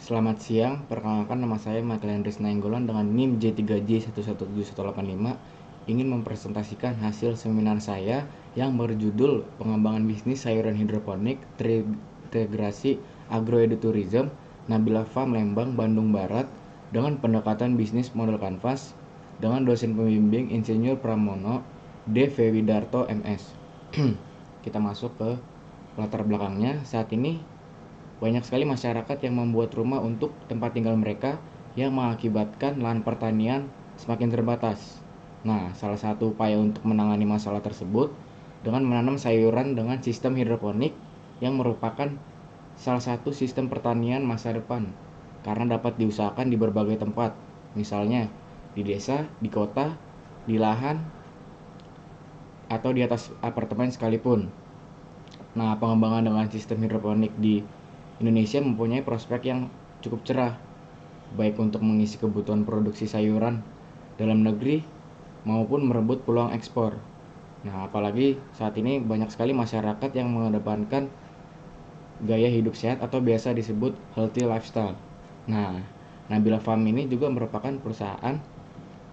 Selamat siang, perkenalkan nama saya Michael Hendris Nainggolan dengan NIM J3J117185 ingin mempresentasikan hasil seminar saya yang berjudul Pengembangan Bisnis Sayuran Hidroponik Terintegrasi Agroeduturism Nabila Farm Lembang, Bandung Barat dengan pendekatan bisnis model kanvas dengan dosen pembimbing Insinyur Pramono D. V. Widarto MS. Kita masuk ke latar belakangnya. Saat ini banyak sekali masyarakat yang membuat rumah untuk tempat tinggal mereka yang mengakibatkan lahan pertanian semakin terbatas. Nah, salah satu upaya untuk menangani masalah tersebut dengan menanam sayuran dengan sistem hidroponik yang merupakan salah satu sistem pertanian masa depan karena dapat diusahakan di berbagai tempat, misalnya di desa, di kota, di lahan, atau di atas apartemen sekalipun. Nah, pengembangan dengan sistem hidroponik di Indonesia mempunyai prospek yang cukup cerah, baik untuk mengisi kebutuhan produksi sayuran dalam negeri maupun merebut peluang ekspor. Nah, apalagi saat ini banyak sekali masyarakat yang mengedepankan gaya hidup sehat atau biasa disebut healthy lifestyle. Nah, Nabila Farm ini juga merupakan perusahaan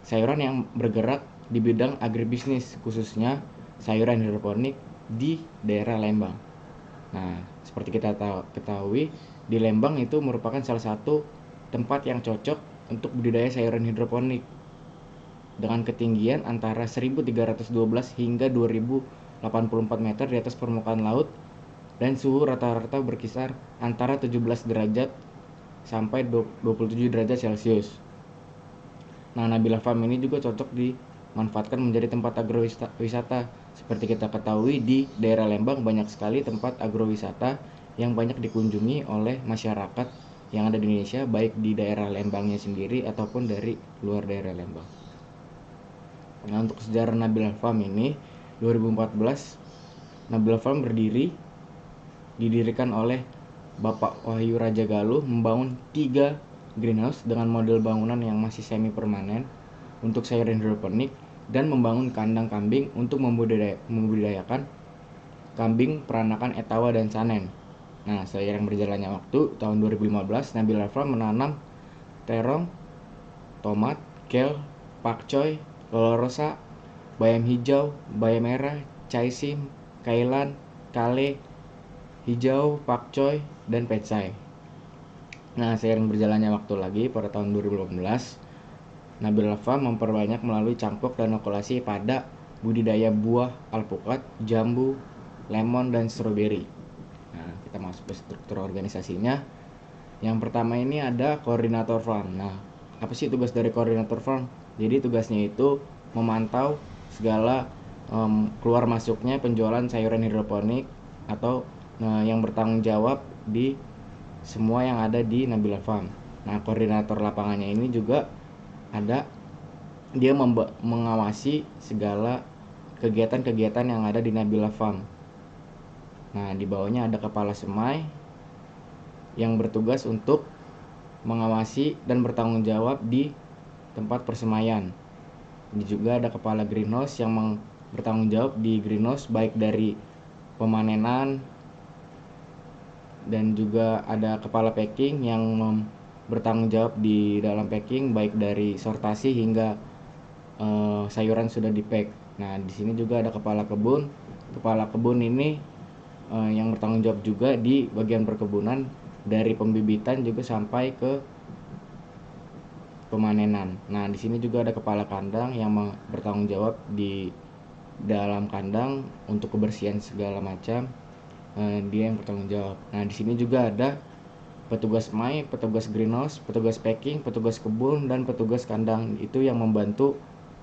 sayuran yang bergerak di bidang agribisnis, khususnya sayuran hidroponik di daerah Lembang. Nah, seperti kita ketahui, di Lembang itu merupakan salah satu tempat yang cocok untuk budidaya sayuran hidroponik dengan ketinggian antara 1312 hingga 2084 meter di atas permukaan laut dan suhu rata-rata berkisar antara 17 derajat sampai 27 derajat Celcius. Nah, Nabila Farm ini juga cocok dimanfaatkan menjadi tempat agrowisata. Seperti kita ketahui, di daerah Lembang banyak sekali tempat agrowisata yang banyak dikunjungi oleh masyarakat yang ada di Indonesia, baik di daerah Lembangnya sendiri ataupun dari luar daerah Lembang. Nah, untuk sejarah Nabila Farm ini, 2014 Nabila Farm didirikan oleh Bapak Wahyu Raja Galuh membangun 3 greenhouse dengan model bangunan yang masih semi permanen untuk sayuran hidroponik dan membangun kandang kambing untuk membudidayakan kambing peranakan Etawa dan Sanen. Nah, seiring berjalannya waktu, tahun 2015 Nabila Farm menanam terong, tomat, kale, pakcoy, lolosa, bayam hijau, bayam merah, caisim, kailan, kale, hijau, pakcoy, dan pecai. Nah, seiring berjalannya waktu lagi, pada tahun 2018 Nabila Farm memperbanyak melalui campur dan inokulasi pada budidaya buah alpukat, jambu, lemon, dan stroberi. Nah, kita masuk ke struktur organisasinya. Yang pertama ini ada koordinator farm. Nah, apa sih tugas dari koordinator farm? Jadi tugasnya itu memantau segala keluar masuknya penjualan sayuran hidroponik atau yang bertanggung jawab di semua yang ada di Nabila Farm. Nah, koordinator lapangannya ini juga ada, dia mengawasi segala kegiatan-kegiatan yang ada di Nabila Farm. Nah, di bawahnya ada kepala semai yang bertugas untuk mengawasi dan bertanggung jawab di tempat persemaian. Ini juga ada kepala greenhouse yang bertanggung jawab di greenhouse baik dari pemanenan, dan juga ada kepala packing yang bertanggung jawab di dalam packing baik dari sortasi hingga sayuran sudah di-pack. Nah, di sini juga ada kepala kebun. Kepala kebun ini yang bertanggung jawab juga di bagian perkebunan dari pembibitan juga sampai ke pemanenan. Nah, di sini juga ada kepala kandang yang bertanggung jawab di dalam kandang untuk kebersihan segala macam. Dia yang bertanggung jawab. Nah, di sini juga ada petugas semai, petugas greenhouse, petugas packing, petugas kebun, dan petugas kandang. Itu yang membantu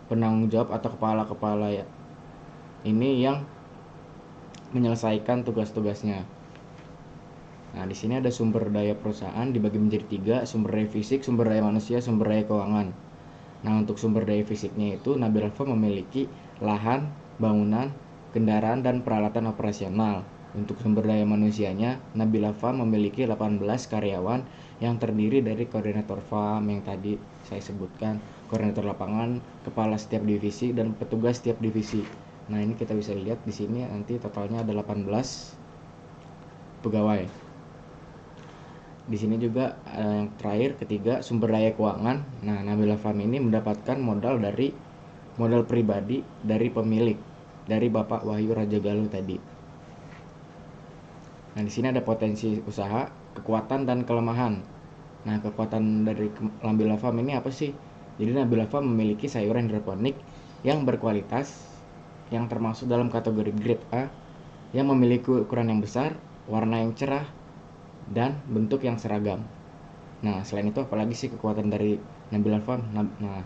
penanggung jawab atau kepala-kepala ya ini yang menyelesaikan tugas-tugasnya. Nah, di sini ada sumber daya perusahaan dibagi menjadi 3, sumber daya fisik, sumber daya manusia, sumber daya keuangan. Nah, untuk sumber daya fisiknya itu Nabila Farm memiliki lahan, bangunan, kendaraan, dan peralatan operasional. Untuk sumber daya manusianya, Nabila Farm memiliki 18 karyawan yang terdiri dari koordinator farm yang tadi saya sebutkan, koordinator lapangan, kepala setiap divisi, dan petugas setiap divisi. Nah, ini kita bisa lihat di sini nanti totalnya ada 18 pegawai. Di sini juga yang terakhir ketiga sumber daya keuangan. Nah, Nabila Farm ini mendapatkan modal pribadi dari pemilik, dari Bapak Wahyu Rajagaluh tadi. Nah, di sini ada potensi usaha, kekuatan dan kelemahan. Nah, kekuatan dari Nabila Farm ini apa sih? Jadi Nabila Farm memiliki sayuran hidroponik yang berkualitas, yang termasuk dalam kategori grade A, yang memiliki ukuran yang besar, warna yang cerah, dan bentuk yang seragam. Nah, selain itu apalagi sih kekuatan dari Nabila Farm? Nah,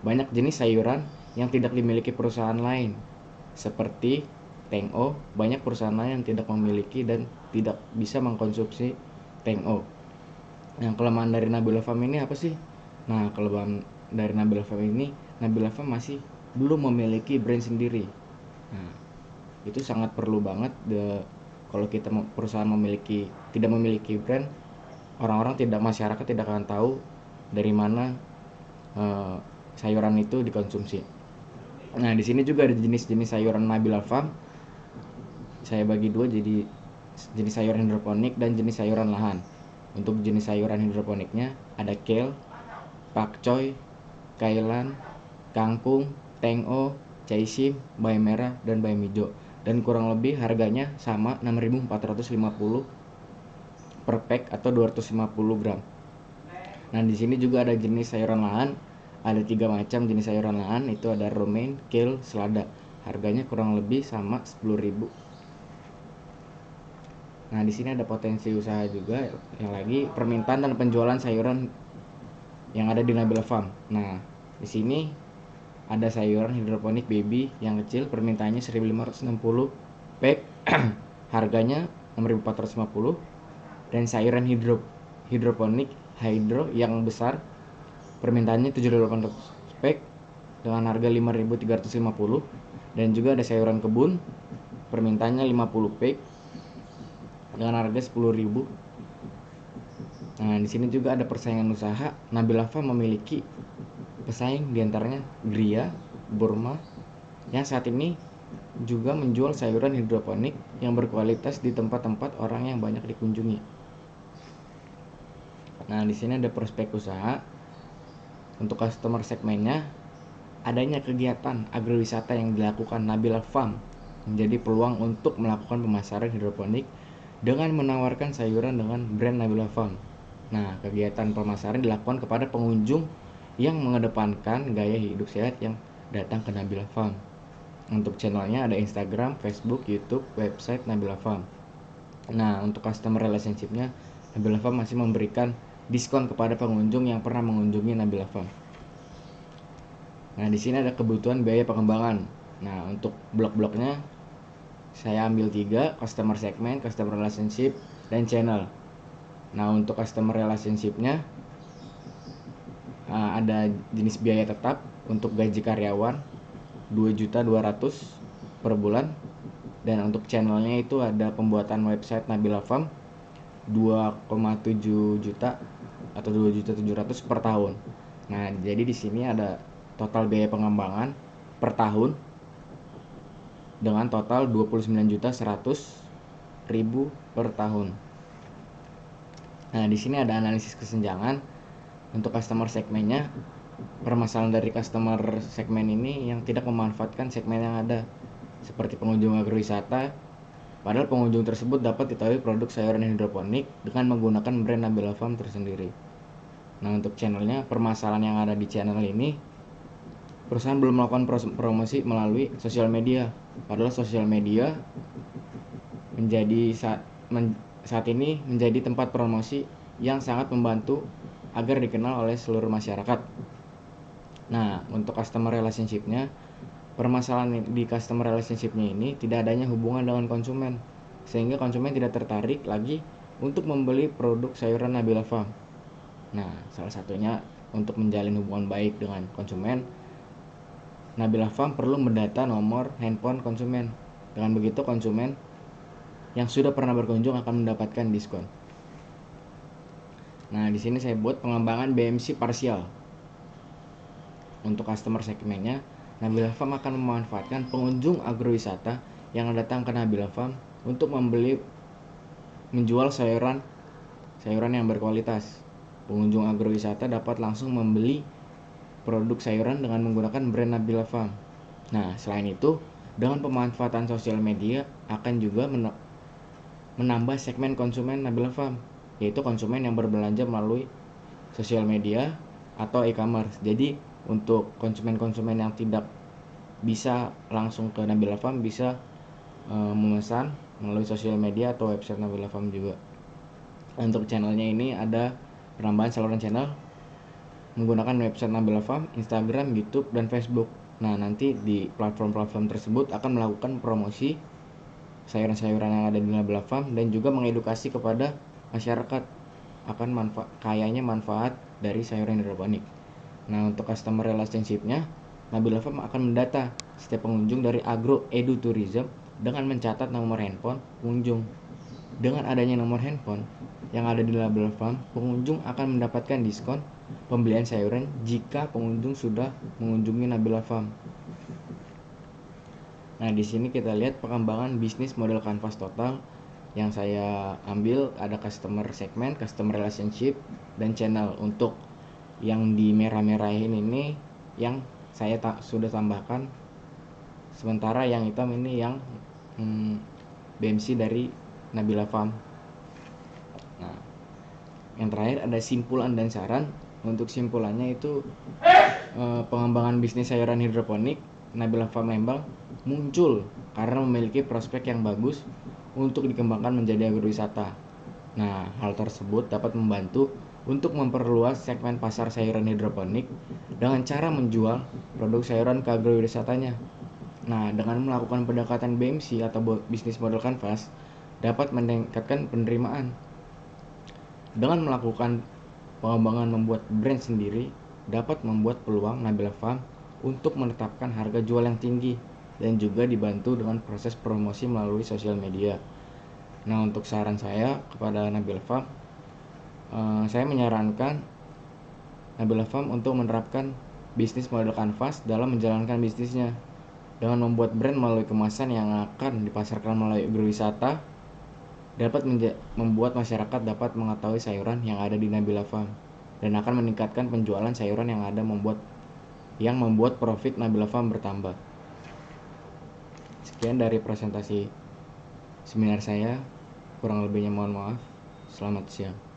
banyak jenis sayuran yang tidak dimiliki perusahaan lain. Seperti Teng-O, banyak perusahaan lain yang tidak memiliki dan tidak bisa mengkonsumsi Teng-O. Yang kelemahan dari Nabila Farm ini apa sih? Nah, kelemahan dari Nabila Farm ini, Nabila Farm masih belum memiliki brand sendiri. Nah, itu sangat perlu banget kalau kita perusahaan tidak memiliki brand, masyarakat tidak akan tahu dari mana sayuran itu dikonsumsi. Nah, di sini juga ada jenis-jenis sayuran Nabila Farm. Saya bagi dua, jadi jenis sayuran hidroponik dan jenis sayuran lahan. Untuk jenis sayuran hidroponiknya ada kale, pakcoy, kailan, kangkung, teng-o, caisip, bayam merah, dan bayam hijau. Dan kurang lebih harganya sama 6.450 per pack atau 250 gram. Nah, di sini juga ada jenis sayuran lahan. Ada 3 macam jenis sayuran lahan, itu ada romaine, kale, selada. Harganya kurang lebih sama 10.000. Nah, di sini ada potensi usaha juga, yang lagi permintaan dan penjualan sayuran yang ada di Nabila Farm. Nah, di sini ada sayuran hidroponik baby yang kecil, permintaannya 1.560 pack, harganya 6.450. Dan sayuran hidroponik hydro yang besar, permintaannya 7.800 pack dengan harga 5.350. Dan juga ada sayuran kebun, permintaannya 50 pack dengan harga 10.000. Nah, di sini juga ada persaingan usaha. Nabila Farm memiliki pesaing diantaranya Gria, Burma, yang saat ini juga menjual sayuran hidroponik yang berkualitas di tempat-tempat orang yang banyak dikunjungi. Nah, di sini ada prospek usaha. Untuk customer segmennya, adanya kegiatan agrowisata yang dilakukan Nabila Farm menjadi peluang untuk melakukan pemasaran hidroponik dengan menawarkan sayuran dengan brand Nabila Farm. Nah, kegiatan pemasaran dilakukan kepada pengunjung yang mengedepankan gaya hidup sehat yang datang ke Nabila Farm. Untuk channelnya ada Instagram, Facebook, YouTube, website Nabila Farm. Nah, untuk customer relationship-nya, Nabila Farm masih memberikan diskon kepada pengunjung yang pernah mengunjungi Nabila Farm. Nah, di sini ada kebutuhan biaya pengembangan. Nah, untuk blok-bloknya saya ambil 3, customer segment, customer relationship, dan channel. Nah, untuk customer relationship-nya ada jenis biaya tetap untuk gaji karyawan 2.200.000 per bulan. Dan untuk channelnya itu ada pembuatan website Nabila Farm 2,7 juta atau 2.700.000 per tahun. Nah, jadi di sini ada total biaya pengembangan per tahun dengan total 29.100.000 per tahun. Nah, di sini ada analisis kesenjangan. Untuk customer segmennya, permasalahan dari customer segmen ini yang tidak memanfaatkan segmen yang ada, seperti pengunjung agrowisata, padahal pengunjung tersebut dapat diketahui produk sayuran hidroponik dengan menggunakan brand Nabila Farm tersendiri. Nah, untuk channelnya, permasalahan yang ada di channel ini, perusahaan belum melakukan promosi melalui sosial media, padahal sosial media saat ini menjadi tempat promosi yang sangat membantu agar dikenal oleh seluruh masyarakat. Nah, untuk customer relationship-nya, permasalahan di customer relationship-nya ini tidak adanya hubungan dengan konsumen, sehingga konsumen tidak tertarik lagi untuk membeli produk sayuran Nabila Farm. Nah, salah satunya untuk menjalin hubungan baik dengan konsumen, Nabila Farm perlu mendata nomor handphone konsumen. Dengan begitu, konsumen yang sudah pernah berkunjung akan mendapatkan diskon. Nah, di sini saya buat pengembangan BMC parsial. Untuk customer segmennya, Nabila Farm akan memanfaatkan pengunjung agrowisata yang datang ke Nabila Farm untuk menjual sayuran sayuran yang berkualitas. Pengunjung agrowisata dapat langsung membeli produk sayuran dengan menggunakan brand Nabila Farm. Nah, selain itu, dengan pemanfaatan sosial media akan juga menambah segmen konsumen Nabila Farm, yaitu konsumen yang berbelanja melalui sosial media atau e-commerce. Jadi, untuk konsumen-konsumen yang tidak bisa langsung ke Nabila Farm bisa memesan melalui sosial media atau website Nabila Farm juga. Untuk channelnya ini ada penambahan saluran channel menggunakan website Nabila Farm, Instagram, YouTube, dan Facebook. Nah, nanti di platform-platform tersebut akan melakukan promosi sayuran-sayuran yang ada di Nabila Farm dan juga mengedukasi kepada masyarakat akan manfaat dari sayuran hidroponik. Nah, untuk customer relationship-nya, Nabila Farm akan mendata setiap pengunjung dari agro edu tourism dengan mencatat nomor handphone pengunjung. Dengan adanya nomor handphone yang ada di Nabila Farm, pengunjung akan mendapatkan diskon pembelian sayuran jika pengunjung sudah mengunjungi Nabila Farm. Nah, di sini kita lihat pengembangan bisnis model kanvas total yang saya ambil ada customer segment, customer relationship, dan channel. Untuk yang di merah-merahin ini yang saya sudah tambahkan, sementara yang hitam ini yang BMC dari Nabila Farm. Nah, yang terakhir ada simpulan dan saran. Untuk simpulannya itu pengembangan bisnis sayuran hidroponik Nabila Farm Lembang muncul karena memiliki prospek yang bagus untuk dikembangkan menjadi agrowisata. Nah, hal tersebut dapat membantu untuk memperluas segmen pasar sayuran hidroponik dengan cara menjual produk sayuran ke agrowisatanya. Nah, dengan melakukan pendekatan BMC atau bisnis model kanvas dapat meningkatkan penerimaan. Dengan melakukan pengembangan membuat brand sendiri dapat membuat peluang Nabila Farm untuk menetapkan harga jual yang tinggi dan juga dibantu dengan proses promosi melalui sosial media. Nah, untuk saran saya kepada Nabila Farm, saya menyarankan Nabila Farm untuk menerapkan bisnis model kanvas dalam menjalankan bisnisnya dengan membuat brand melalui kemasan yang akan dipasarkan melalui agrowisata dapat membuat masyarakat dapat mengetahui sayuran yang ada di Nabila Farm dan akan meningkatkan penjualan sayuran yang membuat profit Nabila Farm bertambah. Sekian dari presentasi seminar saya, kurang lebihnya mohon maaf. Selamat siang.